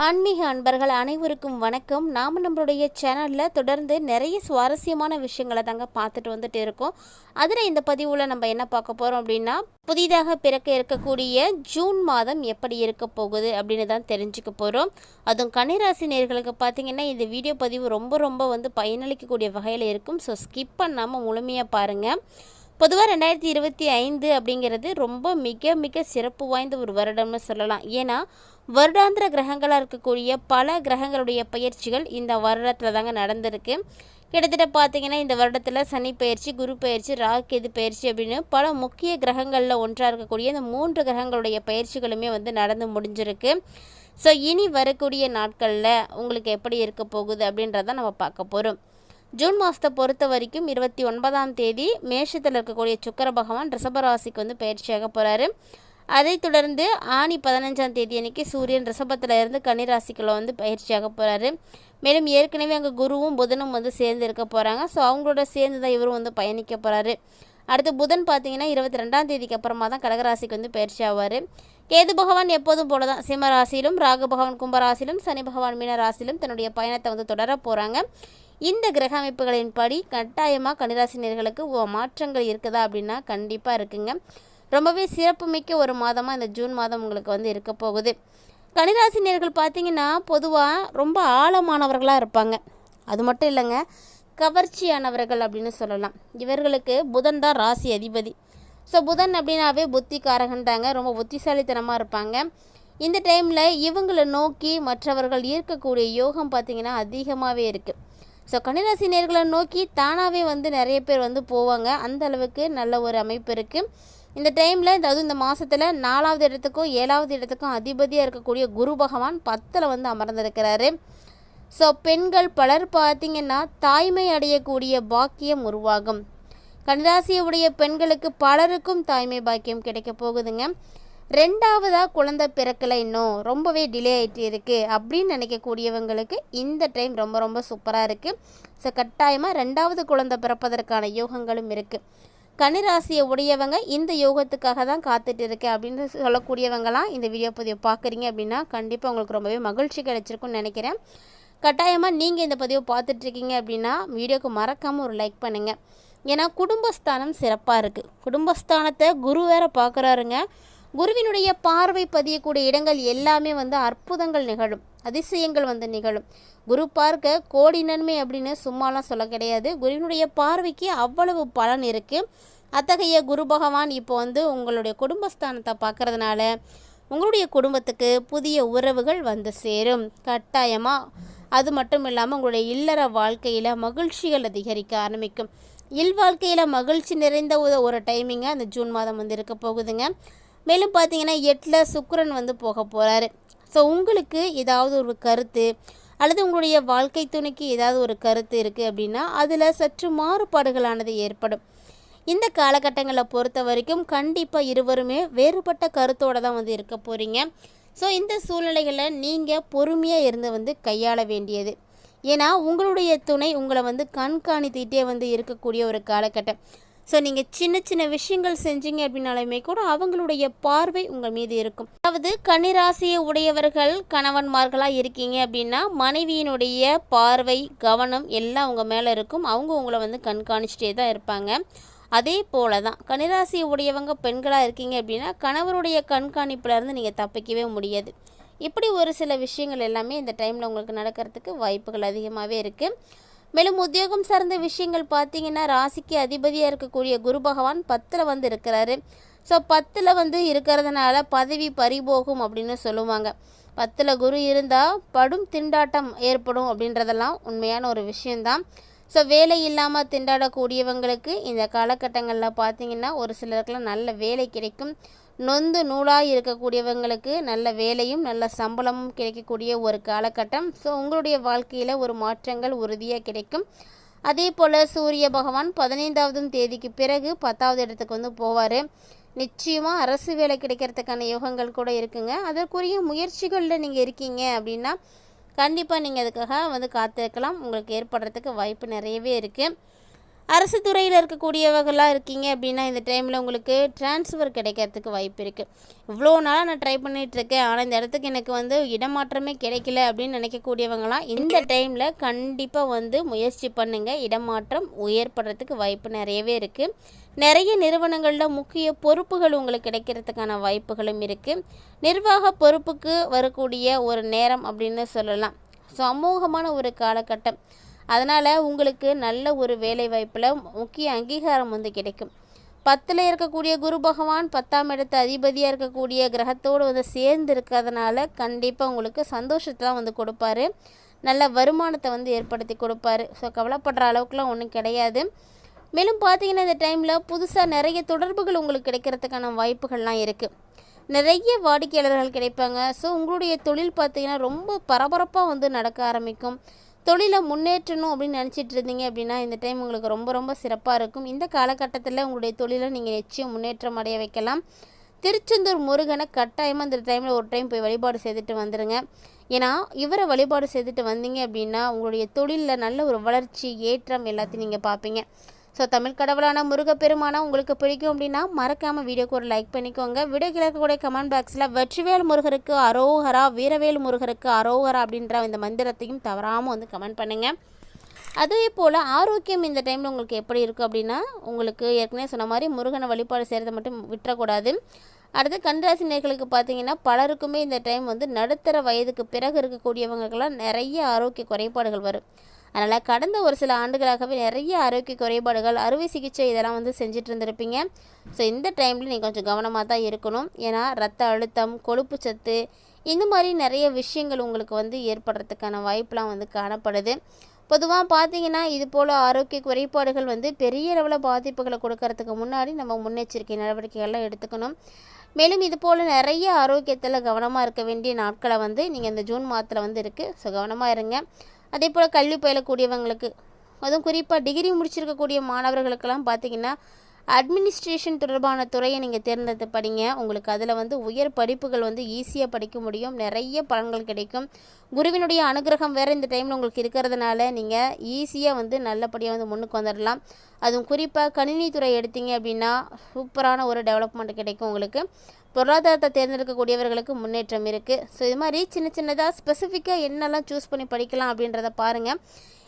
ஆன்மீக அன்பர்கள் அனைவருக்கும் வணக்கம். நாம் நம்மளுடைய சேனலில் தொடர்ந்து நிறைய சுவாரஸ்யமான விஷயங்களை தாங்க பார்த்துட்டு வந்துட்டு இருக்கோம். அதில் இந்த பதிவில் நம்ம என்ன பார்க்க போகிறோம் அப்படின்னா, புதிதாக பிறக்க இருக்கக்கூடிய ஜூன் மாதம் எப்படி இருக்க போகுது அப்படின்னு தான் தெரிஞ்சுக்க போகிறோம். அதுவும் கன்னிராசி நேயர்களுக்கு பார்த்திங்கன்னா இந்த வீடியோ பதிவு ரொம்ப பயனளிக்கக்கூடிய வகையில் இருக்கும். ஸோ ஸ்கிப் பண்ணாமல் முழுமையாக பாருங்கள். பொதுவாக 2025 அப்படிங்கிறது ரொம்ப மிக சிறப்பு வாய்ந்த ஒரு வருடம்னு சொல்லலாம். ஏன்னா வருடாந்திர கிரகங்களாக இருக்கக்கூடிய பல கிரகங்களுடைய பயிற்சிகள் இந்த வருடத்தில் தாங்க நடந்திருக்கு. கிட்டத்தட்ட பார்த்திங்கன்னா இந்த வருடத்தில் சனி பயிற்சி, குரு பயிற்சி, ராகு கேது பயிற்சி அப்படின்னு பல முக்கிய கிரகங்களில் ஒன்றாக இருக்கக்கூடிய இந்த 3 கிரகங்களுடைய பயிற்சிகளுமே நடந்து முடிஞ்சிருக்கு. ஸோ இனி வரக்கூடிய நாட்களில் உங்களுக்கு எப்படி இருக்க போகுது அப்படின்றத நம்ம பார்க்க போகிறோம். ஜூன் மாதத்தை பொறுத்த வரைக்கும் 29ஆம் தேதி மேஷத்தில் இருக்கக்கூடிய சுக்கிர பகவான் ரிஷபராசிக்கு பயிற்சியாக போகிறாரு. அதைத் தொடர்ந்து ஆனி 15ஆம் தேதி அன்றைக்கி சூரியன் ரிஷபத்தில் இருந்து கன்னிராசிக்குள்ளே பயிற்சியாக போகிறாரு. மேலும் ஏற்கனவே அங்கே குருவும் புதனும் சேர்ந்து இருக்க போகிறாங்க. ஸோ அவங்களோட சேர்ந்து தான் இவரும் பயணிக்க போகிறாரு. அடுத்து புதன் பார்த்திங்கன்னா 22ஆம் தேதிக்கு அப்புறமா தான் கடகராசிக்கு பயிற்சி ஆவார். கேது பகவான் எப்போதும் போல தான் சிம்ம ராசியிலும், ராகு பகவான் கும்பராசியிலும், சனி பகவான் மீன ராசியிலும் தன்னுடைய பயணத்தை தொடர போகிறாங்க. இந்த கிரக அமைப்புகளின் படி கட்டாயமாக கன்னிராசினியர்களுக்கு மாற்றங்கள் இருக்குதா அப்படின்னா கண்டிப்பாக இருக்குங்க. ரொம்பவே சிறப்புமிக்க ஒரு மாதமாக இந்த ஜூன் மாதம் உங்களுக்கு இருக்க போகுது. கன்னிராசினியர்கள் பார்த்திங்கன்னா பொதுவாக ரொம்ப ஆழமானவர்களாக இருப்பாங்க. அது மட்டும் இல்லைங்க, கவர்ச்சியானவர்கள் அப்படின்னு சொல்லலாம். இவர்களுக்கு புதன் தான் ராசி அதிபதி. ஸோ புதன் அப்படின்னாவே புத்திக்காரகன்றாங்க. ரொம்ப புத்திசாலித்தனமாக இருப்பாங்க. இந்த டைமில் இவங்களை நோக்கி மற்றவர்கள் ஈர்க்கக்கூடிய யோகம் பார்த்திங்கன்னா அதிகமாகவே இருக்குது. ஸோ கன்னிராசி நேயர்களை நோக்கி தானாகவே நிறைய பேர் போவாங்க. அந்த அளவுக்கு நல்ல ஒரு அமைப்பு இருக்குது. இந்த டைமில் அதுவும் இந்த மாதத்தில் 4வது இடத்துக்கும் 7வது இடத்துக்கும் அதிபதியாக இருக்கக்கூடிய குரு பகவான் 10ல் அமர்ந்திருக்கிறாரு. ஸோ பெண்கள் பலர் பார்த்திங்கன்னா தாய்மை அடையக்கூடிய பாக்கியம் உருவாகும். கன்னிராசியுடைய பெண்களுக்கு பலருக்கும் தாய்மை பாக்கியம் கிடைக்க போகுதுங்க. 2வதாக குழந்தை பிறக்கலை, இன்னும் ரொம்பவே டிலே ஆகிட்டு இருக்குது அப்படின்னு நினைக்கக்கூடியவங்களுக்கு இந்த டைம் ரொம்ப சூப்பராக இருக்குது. ஸோ கட்டாயமாக 2வது குழந்தை பிறப்பதற்கான யோகங்களும் இருக்குது. கன்னிராசியை உடையவங்க இந்த யோகத்துக்காக தான் காத்துட்டு இருக்கேன் அப்படின்னு சொல்லக்கூடியவங்களாம் இந்த வீடியோ பதிவை பார்க்குறீங்க அப்படின்னா கண்டிப்பாக உங்களுக்கு ரொம்பவே மகிழ்ச்சி கிடைச்சிருக்குன்னு நினைக்கிறேன். கட்டாயமாக நீங்கள் இந்த பதிவை பார்த்துட்ருக்கீங்க அப்படின்னா வீடியோக்கு மறக்காமல் ஒரு லைக் பண்ணுங்கள். ஏன்னா குடும்பஸ்தானம் சிறப்பாக இருக்குது. குடும்பஸ்தானத்தை குரு வேற பார்க்குறாருங்க. குருவினுடைய பார்வை பதியக்கூடிய இடங்கள் எல்லாமே அற்புதங்கள் நிகழும், அதிசயங்கள் நிகழும். குரு பார்க்க கோடி நன்மை அப்படின்னு சும்மாலாம் சொல்ல கிடையாது. குருவினுடைய பார்வைக்கு அவ்வளவு பலன் இருக்குது. அத்தகைய குரு பகவான் இப்போ உங்களுடைய குடும்பஸ்தானத்தை பார்க்கறதுனால உங்களுடைய குடும்பத்துக்கு புதிய உறவுகள் சேரும் கட்டாயமாக. அது மட்டும் இல்லாமல் உங்களுடைய இல்லற வாழ்க்கையில் மகிழ்ச்சிகள் அதிகரிக்க ஆரம்பிக்கும். வாழ்க்கையில் மகிழ்ச்சி நிறைந்த ஒரு டைமிங்காக அந்த ஜூன் மாதம் இருக்க போகுதுங்க. மேலும் பார்த்தீங்கன்னா 8ல் சுக்கிரன் போக போகிறாரு. ஸோ உங்களுக்கு ஏதாவது ஒரு கருத்து அல்லது உங்களுடைய வாழ்க்கை துணைக்கு ஏதாவது ஒரு கருத்து இருக்குது அப்படின்னா அதில் சற்று மாறுபாடுகளானது ஏற்படும். இந்த காலகட்டங்களை பொறுத்த வரைக்கும் கண்டிப்பாக இருவருமே வேறுபட்ட கருத்தோடு தான் இருக்க போகிறீங்க. ஸோ இந்த சூழ்நிலைகளை நீங்கள் பொறுமையாக இருந்து கையாள வேண்டியது. ஏன்னா உங்களுடைய துணை உங்களை கண்காணித்துகிட்டே இருக்கக்கூடிய ஒரு காலகட்டம். ஸோ நீங்கள் சின்ன விஷயங்கள் செஞ்சீங்க அப்படின்னாலுமே கூட அவங்களுடைய பார்வை உங்கள் மீது இருக்கும். அதாவது கன்னிராசியை உடையவர்கள் கணவன்மார்களாக இருக்கீங்க அப்படின்னா மனைவியினுடைய பார்வை, கவனம் எல்லாம் உங்கள் மேலே இருக்கும். அவங்க உங்களை கண்காணிச்சிட்டே தான் இருப்பாங்க. அதே போல தான் கன்னிராசியை உடையவங்க பெண்களாக இருக்கீங்க அப்படின்னா கணவருடைய கண்காணிப்பிலேருந்து நீங்கள் தப்பிக்கவே முடியாது. இப்படி ஒரு சில விஷயங்கள் எல்லாமே இந்த டைமில் உங்களுக்கு நடக்கிறதுக்கு வாய்ப்புகள் அதிகமாகவே இருக்குது. மேலும் உத்தியோகம் சார்ந்த விஷயங்கள் பார்த்திங்கன்னா ராசிக்கு அதிபதியாக இருக்கக்கூடிய குரு பகவான் 10ல் இருக்கிறாரு. ஸோ 10ல் இருக்கிறதுனால பதவி பறிபோகும் அப்படின்னு சொல்லுவாங்க. 10ல் குரு இருந்தால் படும் திண்டாட்டம் ஏற்படும் அப்படின்றதெல்லாம் உண்மையான ஒரு விஷயந்தான். ஸோ வேலை இல்லாமல் திண்டாடக்கூடியவங்களுக்கு இந்த காலகட்டங்களில் பார்த்திங்கன்னா ஒரு சிலருக்குலாம் நல்ல வேலை கிடைக்கும். நொந்து நூலாக இருக்கக்கூடியவங்களுக்கு நல்ல வேலையும் நல்ல சம்பளமும் கிடைக்கக்கூடிய ஒரு காலகட்டம். ஸோ உங்களுடைய வாழ்க்கையில் ஒரு மாற்றங்கள் உறுதியாக கிடைக்கும். அதே போல் சூரிய பகவான் 15வது தேதிக்கு பிறகு 10வது இடத்துக்கு போவார். நிச்சயமாக அரசு வேலை கிடைக்கிறதுக்கான யோகங்கள் கூட இருக்குங்க. அதற்குரிய முயற்சிகளில் நீங்கள் இருக்கீங்க அப்படின்னா கண்டிப்பாக நீங்கள் அதுக்காக காத்திருக்கலாம். உங்களுக்கு ஏற்படுறதுக்கு வாய்ப்பு நிறையவே இருக்குது. அரசு துறையில் இருக்கக்கூடியவர்களாக இருக்கீங்க அப்படின்னா இந்த டைமில் உங்களுக்கு ட்ரான்ஸ்ஃபர் கிடைக்கிறதுக்கு வாய்ப்பு இருக்குது. இவ்வளோ நாளாக நான் ட்ரை பண்ணிகிட்ருக்கேன், ஆனால் இந்த இடத்துக்கு எனக்கு வந்து இடமாற்றமே கிடைக்கல அப்படின்னு நினைக்கக்கூடியவங்களாம் இந்த டைமில் கண்டிப்பாக வந்து முயற்சி பண்ணுங்கள். இடமாற்றம் ஏற்படுறதுக்கு வாய்ப்பு நிறையவே இருக்குது. நிறைய நிறுவனங்களில் முக்கிய பொறுப்புகள் உங்களுக்கு கிடைக்கிறதுக்கான வாய்ப்புகளும் இருக்குது. நிர்வாக பொறுப்புக்கு வரக்கூடிய ஒரு நேரம் அப்படின்னு சொல்லலாம். ஸோ அமோகமான ஒரு காலகட்டம். அதனால் உங்களுக்கு நல்ல ஒரு வேலை வாய்ப்பில் முக்கிய அங்கீகாரம் வந்து கிடைக்கும். 10ல் இருக்கக்கூடிய குரு பகவான் 10ஆம் இடத்து அதிபதியாக இருக்கக்கூடிய கிரகத்தோடு வந்து சேர்ந்து இருக்கிறதுனால கண்டிப்பாக உங்களுக்கு சந்தோஷத்தை தான் வந்து கொடுப்பாரு. நல்ல வருமானத்தை வந்து ஏற்படுத்தி கொடுப்பாரு. ஸோ கவலைப்படுற அளவுக்குலாம் ஒன்றும் கிடையாது. மேலும் பார்த்தீங்கன்னா இந்த டைமில் புதுசாக நிறைய தொடர்புகள் உங்களுக்கு கிடைக்கிறதுக்கான வாய்ப்புகள்லாம் இருக்குது. நிறைய வாடிக்கையாளர்கள் கிடைப்பாங்க. ஸோ உங்களுடைய தொழில் பார்த்திங்கன்னா ரொம்ப பரபரப்பாக வந்து நடக்க ஆரம்பிக்கும். தொழிலை முன்னேற்றணும் அப்படின்னு நினச்சிட்டு இருந்தீங்க அப்படின்னா இந்த டைம் உங்களுக்கு ரொம்ப ரொம்ப சிறப்பாக இருக்கும். இந்த காலகட்டத்தில் உங்களுடைய தொழிலை நீங்கள் நிச்சயம் முன்னேற்றம் அடைய வைக்கலாம். திருச்செந்தூர் முருகனை கட்டாயமாக இந்த டைமில் ஒரு டைம் போய் வழிபாடு செய்துட்டு வந்துடுங்க. ஏன்னா இவரை வழிபாடு செய்துட்டு வந்தீங்க அப்படின்னா உங்களுடைய தொழிலில் நல்ல ஒரு வளர்ச்சி ஏற்றம் எல்லாத்தையும் நீங்கள் பார்ப்பீங்க. ஸோ தமிழ் கடவுளான முருகப்பெருமானா உங்களுக்கு பிடிக்கும் அப்படின்னா மறக்காமல் வீடியோக்கு ஒரு லைக் பண்ணிக்கோங்க. வீடியோ கிழக்கக்கூடிய கமெண்ட் பாக்ஸில் வெற்றிவேல் முருகருக்கு அரோகரா, வீரவேல் முருகருக்கு அரோகரா அப்படின்ற இந்த மந்திரத்தையும் தவறாமல் வந்து கமெண்ட் பண்ணுங்கள். அதே போல் ஆரோக்கியம் இந்த டைமில் உங்களுக்கு எப்படி இருக்குது அப்படின்னா உங்களுக்கு ஏற்கனவே சொன்ன மாதிரி முருகனை வழிபாடு செய்கிறத மட்டும் விட்டுறக்கூடாது. அடுத்து கன்னிராசி நேயர்களுக்கு பார்த்தீங்கன்னா பலருக்குமே இந்த டைம் வந்து நடுத்தர வயதுக்கு பிறகு இருக்கக்கூடியவங்களுக்கெல்லாம் நிறைய ஆரோக்கிய குறைபாடுகள் வரும். அதனால் கடந்த ஒரு சில ஆண்டுகளாகவே நிறைய ஆரோக்கிய குறைபாடுகள், அறுவை சிகிச்சை இதெல்லாம் வந்து செஞ்சுட்டு இருந்திருப்பீங்க. ஸோ இந்த டைமில் நீங்கள் கொஞ்சம் கவனமாக தான் இருக்கணும். ஏன்னா ரத்த அழுத்தம், கொழுப்பு சத்து இந்த மாதிரி நிறைய விஷயங்கள் உங்களுக்கு வந்து ஏற்படுறதுக்கான வாய்ப்பெலாம் வந்து காணப்படுது. பொதுவாக பார்த்தீங்கன்னா இது போல் ஆரோக்கிய குறைபாடுகள் வந்து பெரிய அளவில் பாதிப்புகளை கொடுக்கறதுக்கு முன்னாடி நம்ம முன்னெச்சரிக்கை நடவடிக்கைகள்லாம் எடுத்துக்கணும். மேலும் இது போல் நிறைய ஆரோக்கியத்தில் கவனமாக இருக்க வேண்டிய நாட்களை வந்து நீங்கள் இந்த ஜூன் மாதத்தில் வந்து இருக்குது. ஸோ கவனமாக இருங்க. அதே போல் கல்வி பயிலக்கூடியவங்களுக்கு, அதுவும் குறிப்பாக டிகிரி முடிச்சிருக்கக்கூடிய மாணவர்களுக்கெல்லாம் பார்த்திங்கன்னா அட்மினிஸ்ட்ரேஷன் தொடர்பான துறையை நீங்கள் தேர்ந்தெடுத்து படிங்க. உங்களுக்கு அதில் வந்து உயர் படிப்புகள் வந்து ஈஸியாக படிக்க முடியும். நிறைய பலன்கள் கிடைக்கும். குருவினுடைய அனுகிரகம் வேறு இந்த டைமில் உங்களுக்கு இருக்கிறதுனால நீங்கள் ஈஸியாக வந்து நல்லபடியாக வந்து முன்னுக்கு வந்துடலாம். அதுவும் குறிப்பாக கணினித்துறை எடுத்தீங்க அப்படின்னா சூப்பரான ஒரு டெவலப்மெண்ட் கிடைக்கும் உங்களுக்கு. பொருளாதாரத்தை தேர்ந்தெடுக்கக்கூடியவர்களுக்கு முன்னேற்றம் இருக்குது. ஸோ இது மாதிரி சின்ன சின்னதாக ஸ்பெசிஃபிக்காக என்னெல்லாம் சூஸ் பண்ணி படிக்கலாம் அப்படின்றத பாருங்கள்.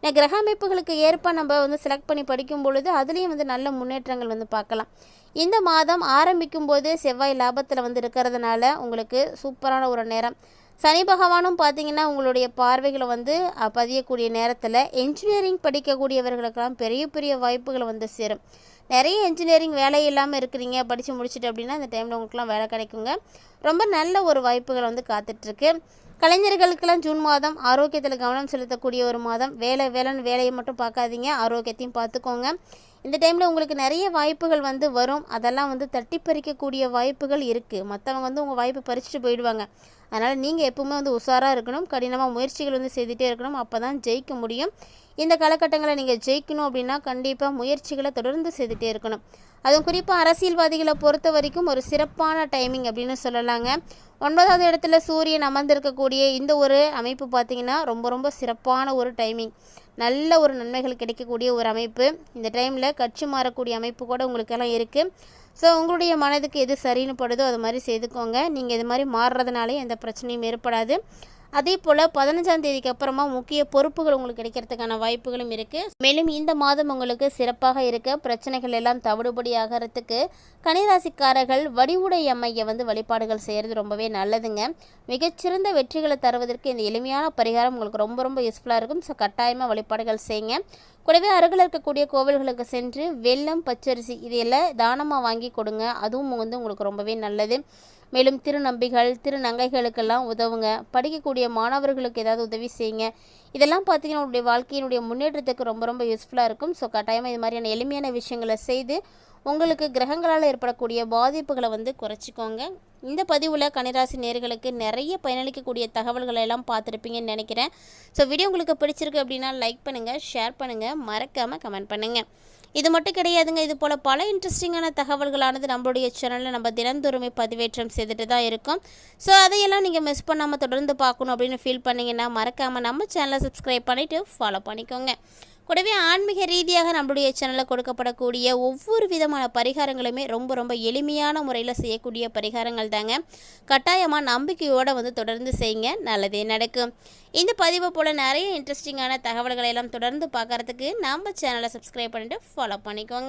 ஏன்னா கிரக அமைப்புகளுக்கு ஏற்ப நம்ம வந்து செலக்ட் பண்ணி படிக்கும் பொழுது அதுலேயும் வந்து நல்ல முன்னேற்றங்கள் வந்து பார்க்கலாம். இந்த மாதம் ஆரம்பிக்கும் போது செவ்வாய் லாபத்தில் வந்து இருக்கிறதுனால உங்களுக்கு சூப்பரான ஒரு நேரம். சனி பகவானும் பார்த்திங்கன்னா உங்களுடைய பார்வைகளை வந்து பதியக்கூடிய நேரத்தில் என்ஜினியரிங் படிக்கக்கூடியவர்களுக்கெல்லாம் பெரிய பெரிய வாய்ப்புகளை வந்து சேரும். நிறைய என்ஜினியரிங் வேலை இல்லாமல் இருக்கிறீங்க, படித்து முடிச்சுட்டு அப்படின்னா இந்த டைமில் உங்களுக்குலாம் வேலை கிடைக்குங்க. ரொம்ப நல்ல ஒரு வாய்ப்புகள் வந்து காத்துட்ருக்கு. கலைஞர்களுக்கெல்லாம் ஜூன் மாதம் ஆரோக்கியத்தில் கவனம் செலுத்தக்கூடிய ஒரு மாதம். வேலைன்னு வேலையை மட்டும் பார்க்காதீங்க, ஆரோக்கியத்தையும் பார்த்துக்கோங்க. இந்த டைமில் உங்களுக்கு நிறைய வாய்ப்புகள் வந்து வரும். அதெல்லாம் வந்து தட்டி பறிக்கக்கூடிய வாய்ப்புகள் இருக்குது. மற்றவங்க வந்து உங்கள் வாய்ப்பை பறிச்சுட்டு போயிடுவாங்க. அதனால் நீங்கள் எப்பவுமே வந்து உஷாராக இருக்கணும். கடினமாக முயற்சிகள் வந்து செய்துகிட்டே இருக்கணும். அப்போ தான் ஜெயிக்க முடியும். இந்த காலகட்டங்களை நீங்கள் ஜெயிக்கணும் அப்படின்னா கண்டிப்பாக முயற்சிகளை தொடர்ந்து செய்துகிட்டே இருக்கணும். அதுவும் குறிப்பாக அரசியல்வாதிகளை பொறுத்த வரைக்கும் ஒரு சிறப்பான டைமிங் அப்படின்னு சொல்லலாங்க. 9வது இடத்துல சூரியன் அமர்ந்திருக்கக்கூடிய இந்த ஒரு அமைப்பு பார்த்திங்கன்னா ரொம்ப ரொம்ப சிறப்பான ஒரு டைமிங். நல்ல ஒரு நன்மைகள் கிடைக்கக்கூடிய ஒரு அமைப்பு. இந்த டைமில் கட்சி மாறக்கூடிய அமைப்பு கூட உங்களுக்கெல்லாம் இருக்குது. ஸோ உங்களுடைய மனதுக்கு எது சரின்னு படுதோ அது மாதிரி செய்துக்கோங்க. நீங்கள் இது மாதிரி மாறுறதுனாலே எந்த பிரச்சனையும் ஏற்படாது. அதே போல் 15ஆம் தேதிக்கு அப்புறமா முக்கிய பொறுப்புகள் உங்களுக்கு கிடைக்கிறதுக்கான வாய்ப்புகளும் இருக்குது. மேலும் இந்த மாதம் உங்களுக்கு சிறப்பாக இருக்க பிரச்சனைகள் எல்லாம் தவிடுபடி ஆகிறதுக்கு கன்னிராசிக்காரர்கள் வடிவுடை அம்மையை வந்து வழிபாடுகள் செய்கிறது ரொம்பவே நல்லதுங்க. மிகச்சிறந்த வெற்றிகளை தருவதற்கு இந்த எளிமையான பரிகாரம் உங்களுக்கு ரொம்ப ரொம்ப யூஸ்ஃபுல்லாக இருக்கும். ஸோ கட்டாயமாக வழிபாடுகள் செய்யுங்க. கூடவே அருகில் இருக்கக்கூடிய கோவில்களுக்கு சென்று வெல்லம், பச்சரிசி இதையெல்லாம் தானமாக வாங்கி கொடுங்க. அதுவும் வந்து உங்களுக்கு ரொம்பவே நல்லது. மேலும் திருநம்பிகள், திருநங்கைகளுக்கெல்லாம் உதவுங்க. படிக்கக்கூடிய மாணவர்களுக்கு ஏதாவது உதவி செய்யுங்க. இதெல்லாம் பார்த்திங்கன்னா உங்களுடைய வாழ்க்கையினுடைய முன்னேற்றத்துக்கு ரொம்ப ரொம்ப யூஸ்ஃபுல்லாக இருக்கும். ஸோ கட்டாயமாக இது மாதிரியான எளிமையான விஷயங்களை செய்து உங்களுக்கு கிரகங்களால் ஏற்படக்கூடிய பாதிப்புகளை வந்து குறைச்சிக்கோங்க. இந்த பதிவில் கன்னிராசி நேயர்களுக்கு நிறைய பயனளிக்கக்கூடிய தகவல்களை எல்லாம் பார்த்துருப்பீங்கன்னு நினைக்கிறேன். ஸோ வீடியோ உங்களுக்கு பிடிச்சிருக்கு அப்படின்னா லைக் பண்ணுங்கள், ஷேர் பண்ணுங்கள், மறக்காமல் கமெண்ட் பண்ணுங்கள். இது மட்டும் கிடையாதுங்க, இது போல் பல இன்ட்ரெஸ்டிங்கான தகவல்களானது நம்மளுடைய சேனலில் நம்ம தினந்தோறுமே பதிவேற்றம் செய்துட்டு தான் இருக்கோம். ஸோ அதையெல்லாம் நீங்கள் மிஸ் பண்ணாமல் தொடர்ந்து பார்க்கணும் அப்படின்னு ஃபீல் பண்ணிங்கன்னா மறக்காமல் நம்ம சேனலை சப்ஸ்கிரைப் பண்ணிவிட்டு ஃபாலோ பண்ணிக்கோங்க. கூடவே ஆன்மீக ரீதியாக நம்மளுடைய சேனலில் கொடுக்கப்படக்கூடிய ஒவ்வொரு விதமான பரிகாரங்களுமே ரொம்ப ரொம்ப எளிமையான முறையில் செய்யக்கூடிய பரிகாரங்கள் தாங்க. கட்டாயமாக நம்பிக்கையோடு வந்து தொடர்ந்து செய்யுங்க, நல்லதே நடக்கும். இந்த பதிவை போல் நிறைய இன்ட்ரெஸ்டிங்கான தகவல்களை எல்லாம் தொடர்ந்து பார்க்குறதுக்கு நம்ம சேனலை சப்ஸ்கிரைப் பண்ணிவிட்டு ஃபாலோ பண்ணிக்கோங்க.